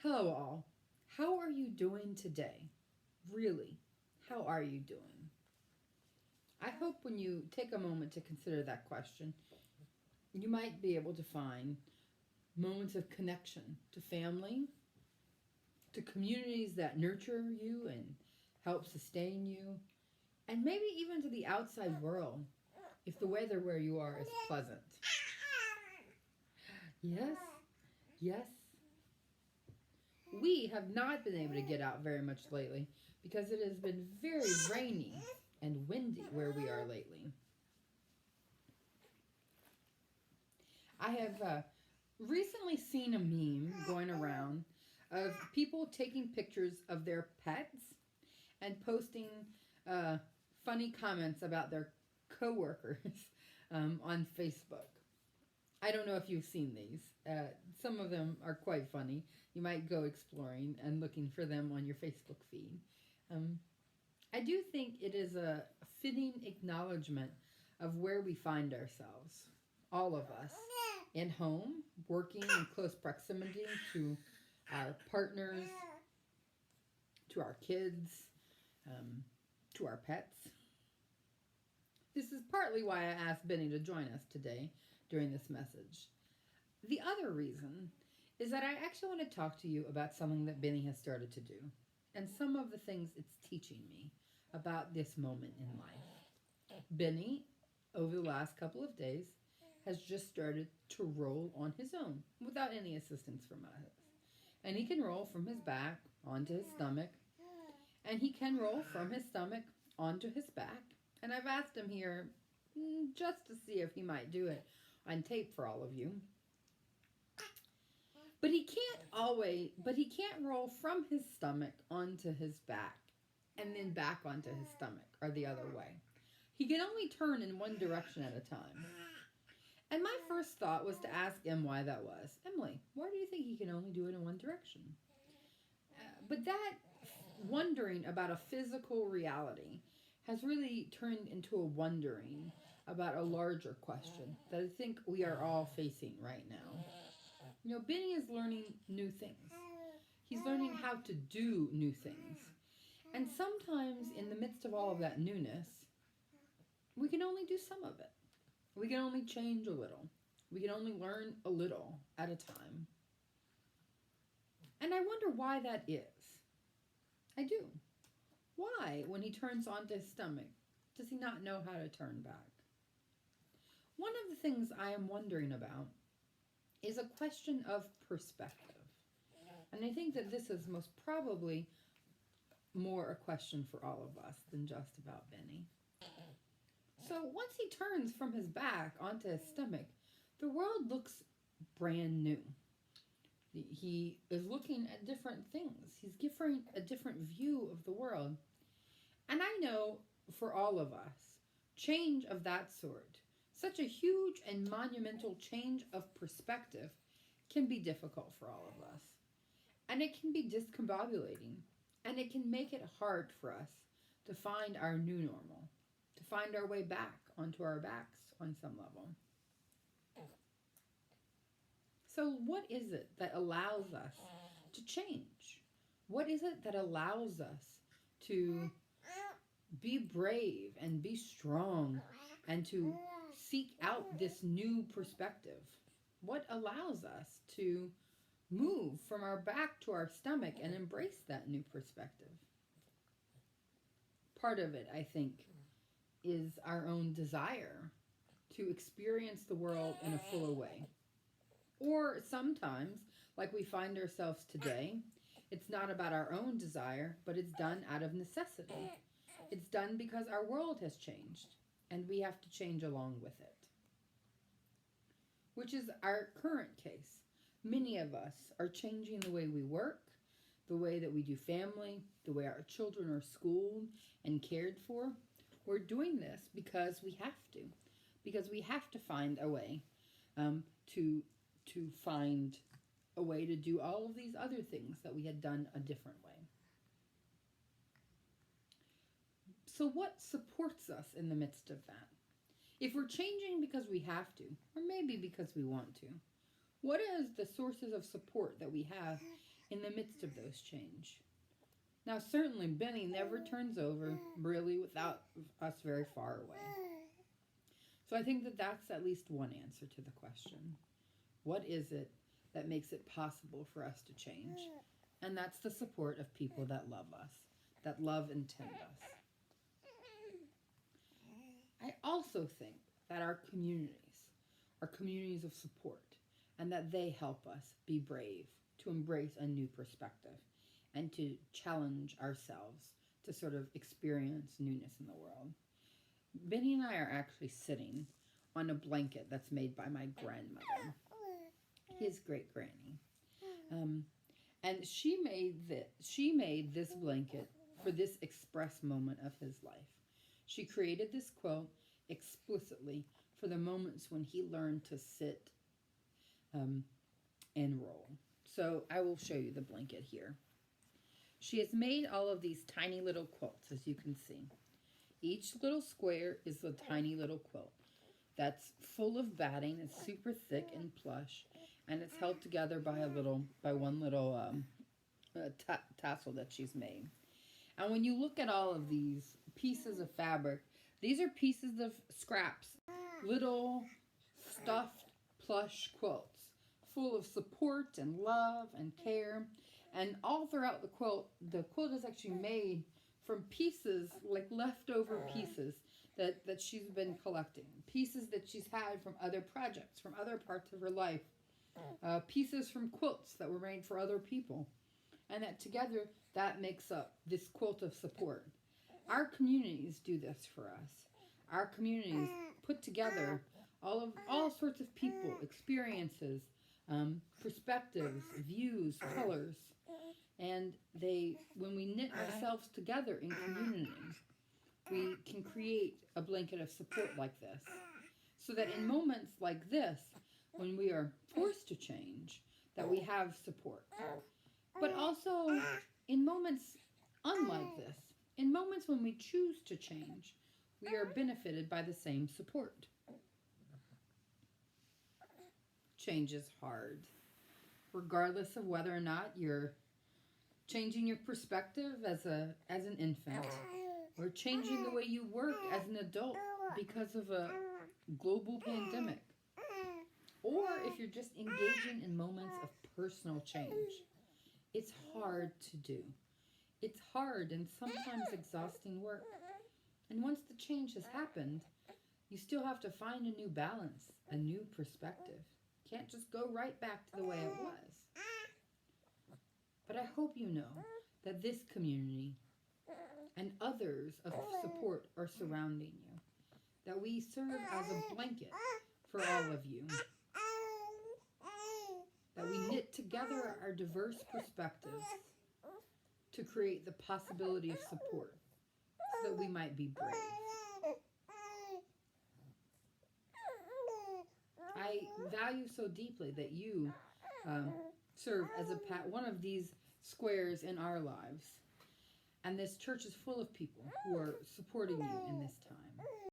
Hello, all. How are you doing today? Really, how are you doing? I hope when you take a moment to consider that question, you might be able to find moments of connection to family, to communities that nurture you and help sustain you, and maybe even to the outside world if the weather where you are is pleasant. Yes, yes. We have not been able to get out very much lately because it has been very rainy and windy where we are lately. I have recently seen a meme going around of people taking pictures of their pets and posting uh, funny comments about their coworkers on Facebook. I don't know if you've seen these. Some of them are quite funny. You might go exploring and looking for them on your Facebook feed. Um, I do think it is a fitting acknowledgement of where we find ourselves, all of us, in home, working in close proximity to our partners, to our kids, um, to our pets. This is partly why I asked Benny to join us today during this message. The other reason is that I actually want to talk to you about something that Benny has started to do and some of the things it's teaching me about this moment in life. Benny, over the last couple of days, has just started to roll on his own without any assistance from us. And he can roll from his back onto his stomach, and he can roll from his stomach onto his back. And I've asked him here just to see if he might do it on tape for all of you. But he can't roll from his stomach onto his back and then back onto his stomach or the other way. He can only turn in one direction at a time. And my first thought was to ask him why that was. Emily, why do you think he can only do it in one direction? But that wondering about a physical reality has really turned into a wondering about a larger question that I think we are all facing right now. You know, Benny is learning new things. He's learning how to do new things. And sometimes in the midst of all of that newness, we can only do some of it. We can only change a little. We can only learn a little at a time. And I wonder why that is. I do. Why, when he turns onto his stomach, does he not know how to turn back? One of the things I am wondering about is a question of perspective. And I think that this is most probably more a question for all of us than just about Benny. So once he turns from his back onto his stomach, the world looks brand new. He is looking at different things. He's giving a different view of the world. And I know for all of us, change of that sort, such a huge and monumental change of perspective, can be difficult for all of us. And it can be discombobulating. And it can make it hard for us to find our new normal, to find our way back onto our backs on some level. So what is it that allows us to change? What is it that allows us to be brave and be strong and to seek out this new perspective? What allows us to move from our back to our stomach and embrace that new perspective? Part of it, I think, is our own desire to experience the world in a fuller way. Or sometimes, like we find ourselves today, it's not about our own desire, but it's done out of necessity. It's done because our world has changed, and we have to change along with it. Which is our current case. Many of us are changing the way we work, the way that we do family, the way our children are schooled and cared for. We're doing this because we have to find a way to find a way to do all of these other things that we had done a different way. So what supports us in the midst of that? If we're changing because we have to, or maybe because we want to, what is the sources of support that we have in the midst of those change. Now, certainly, Benny never turns over really without us very far away. So I think that that's at least one answer to the question. What is it that makes it possible for us to change? And that's the support of people that love us, that love and tend us. I also think that our communities are communities of support, and that they help us be brave, to embrace a new perspective, and to challenge ourselves to sort of experience newness in the world. Benny and I are actually sitting on a blanket that's made by my grandmother, his great granny. And she made this blanket for this express moment of his life. She created this quilt explicitly for the moments when he learned to sit and roll. So I will show you the blanket here. She has made all of these tiny little quilts, as you can see. Each little square is a tiny little quilt that's full of batting. It's super thick and plush, and it's held together by one little tassel that she's made. And when you look at all of these pieces of fabric, these are pieces of scraps, little stuffed plush quilts full of support and love and care. And all throughout the quilt is actually made from pieces, like leftover pieces that she's been collecting. Pieces that she's had from other projects, from other parts of her life. Pieces from quilts that were made for other people. And that together, that makes up this quilt of support. Our communities do this for us. Our communities put together all sorts of people, experiences, perspectives, views, colors. And when we knit ourselves together in community, we can create a blanket of support like this. So that in moments like this, when we are forced to change, that we have support. But also in moments unlike this, in moments when we choose to change, we are benefited by the same support. Change is hard. Regardless of whether or not you're changing your perspective as an infant, or changing the way you work as an adult because of a global pandemic, or if you're just engaging in moments of personal change. It's hard to do. It's hard and sometimes exhausting work. And once the change has happened, you still have to find a new balance, a new perspective. Can't just go right back to the way it was. But I hope you know that this community and others of support are surrounding you. That we serve as a blanket for all of you. That we knit together our diverse perspectives to create the possibility of support so that we might be brave. I value so deeply that you serve as one of these squares in our lives. And this church is full of people who are supporting you in this time.